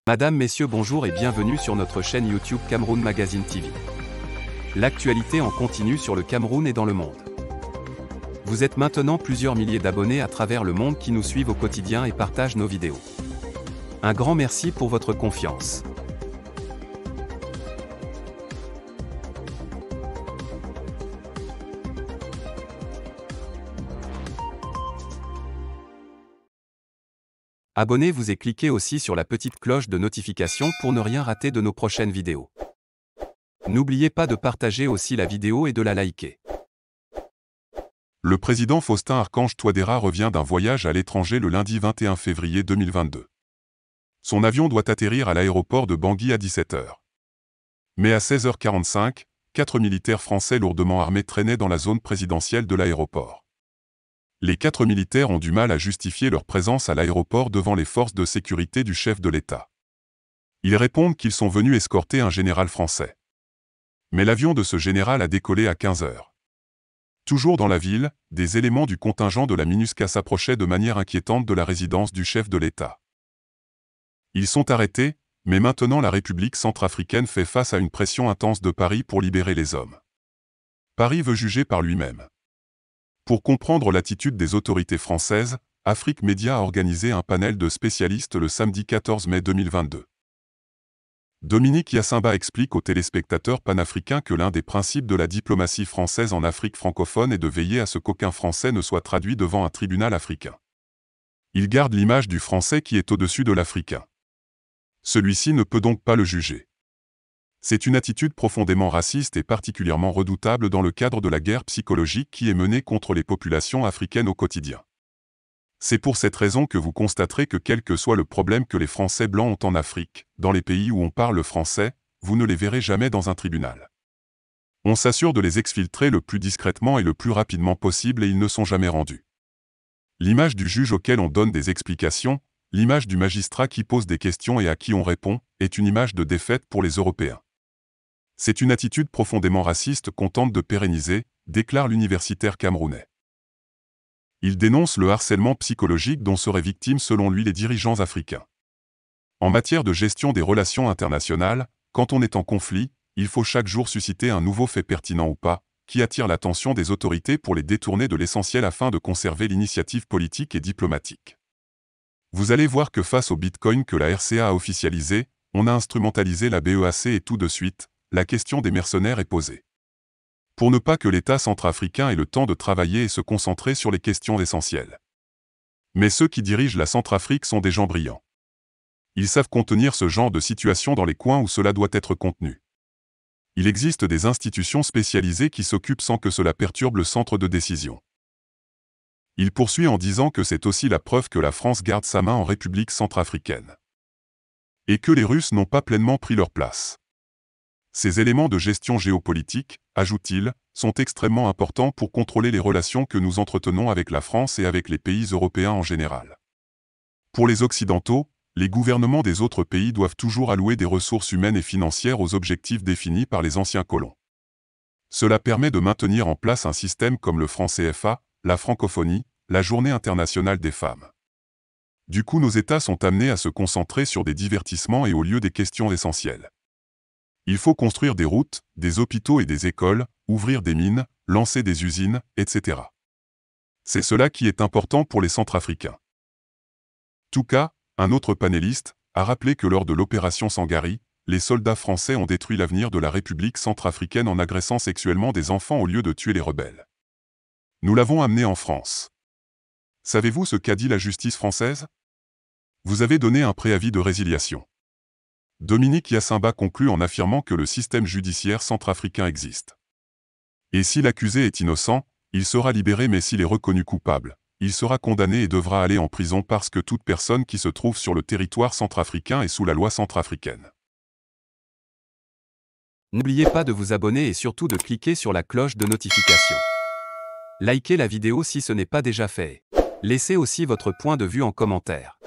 Madame, Messieurs, bonjour et bienvenue sur notre chaîne YouTube Cameroun Magazine TV. L'actualité en continu sur le Cameroun et dans le monde. Vous êtes maintenant plusieurs milliers d'abonnés à travers le monde qui nous suivent au quotidien et partagent nos vidéos. Un grand merci pour votre confiance. Abonnez-vous et cliquez aussi sur la petite cloche de notification pour ne rien rater de nos prochaines vidéos. N'oubliez pas de partager aussi la vidéo et de la liker. Le président Faustin Archange Touadéra revient d'un voyage à l'étranger le lundi 21 février 2022. Son avion doit atterrir à l'aéroport de Bangui à 17 h. Mais à 16 h 45, 4 militaires français lourdement armés traînaient dans la zone présidentielle de l'aéroport. Les 4 militaires ont du mal à justifier leur présence à l'aéroport devant les forces de sécurité du chef de l'État. Ils répondent qu'ils sont venus escorter un général français. Mais l'avion de ce général a décollé à 15 h. Toujours dans la ville, des éléments du contingent de la MINUSCA s'approchaient de manière inquiétante de la résidence du chef de l'État. Ils sont arrêtés, mais maintenant la République centrafricaine fait face à une pression intense de Paris pour libérer les hommes. Paris veut juger par lui-même. Pour comprendre l'attitude des autorités françaises, Afrique Média a organisé un panel de spécialistes le samedi 14 mai 2022. Dominique Yassimba explique aux téléspectateurs panafricains que l'un des principes de la diplomatie française en Afrique francophone est de veiller à ce qu'aucun Français ne soit traduit devant un tribunal africain. Il garde l'image du Français qui est au-dessus de l'Africain. Celui-ci ne peut donc pas le juger. C'est une attitude profondément raciste et particulièrement redoutable dans le cadre de la guerre psychologique qui est menée contre les populations africaines au quotidien. C'est pour cette raison que vous constaterez que quel que soit le problème que les Français blancs ont en Afrique, dans les pays où on parle français, vous ne les verrez jamais dans un tribunal. On s'assure de les exfiltrer le plus discrètement et le plus rapidement possible et ils ne sont jamais rendus. L'image du juge auquel on donne des explications, l'image du magistrat qui pose des questions et à qui on répond, est une image de défaite pour les Européens. C'est une attitude profondément raciste qu'on tente de pérenniser, déclare l'universitaire camerounais. Il dénonce le harcèlement psychologique dont seraient victimes selon lui les dirigeants africains. En matière de gestion des relations internationales, quand on est en conflit, il faut chaque jour susciter un nouveau fait pertinent ou pas, qui attire l'attention des autorités pour les détourner de l'essentiel afin de conserver l'initiative politique et diplomatique. Vous allez voir que face au Bitcoin que la RCA a officialisé, on a instrumentalisé la BEAC et tout de suite, la question des mercenaires est posée. Pour ne pas que l'État centrafricain ait le temps de travailler et se concentrer sur les questions essentielles. Mais ceux qui dirigent la Centrafrique sont des gens brillants. Ils savent contenir ce genre de situation dans les coins où cela doit être contenu. Il existe des institutions spécialisées qui s'occupent sans que cela perturbe le centre de décision. Il poursuit en disant que c'est aussi la preuve que la France garde sa main en République centrafricaine. Et que les Russes n'ont pas pleinement pris leur place. Ces éléments de gestion géopolitique, ajoute-t-il, sont extrêmement importants pour contrôler les relations que nous entretenons avec la France et avec les pays européens en général. Pour les Occidentaux, les gouvernements des autres pays doivent toujours allouer des ressources humaines et financières aux objectifs définis par les anciens colons. Cela permet de maintenir en place un système comme le franc CFA, la francophonie, la Journée internationale des femmes. Du coup, nos États sont amenés à se concentrer sur des divertissements et au lieu des questions essentielles. Il faut construire des routes, des hôpitaux et des écoles, ouvrir des mines, lancer des usines, etc. C'est cela qui est important pour les Centrafricains. Touka, un autre panéliste, a rappelé que lors de l'opération Sangari, les soldats français ont détruit l'avenir de la République centrafricaine en agressant sexuellement des enfants au lieu de tuer les rebelles. Nous l'avons amené en France. Savez-vous ce qu'a dit la justice française? Vous avez donné un préavis de résiliation. Dominique Yassimba conclut en affirmant que le système judiciaire centrafricain existe. Et si l'accusé est innocent, il sera libéré, mais s'il est reconnu coupable, il sera condamné et devra aller en prison parce que toute personne qui se trouve sur le territoire centrafricain est sous la loi centrafricaine. N'oubliez pas de vous abonner et surtout de cliquer sur la cloche de notification. Likez la vidéo si ce n'est pas déjà fait. Laissez aussi votre point de vue en commentaire.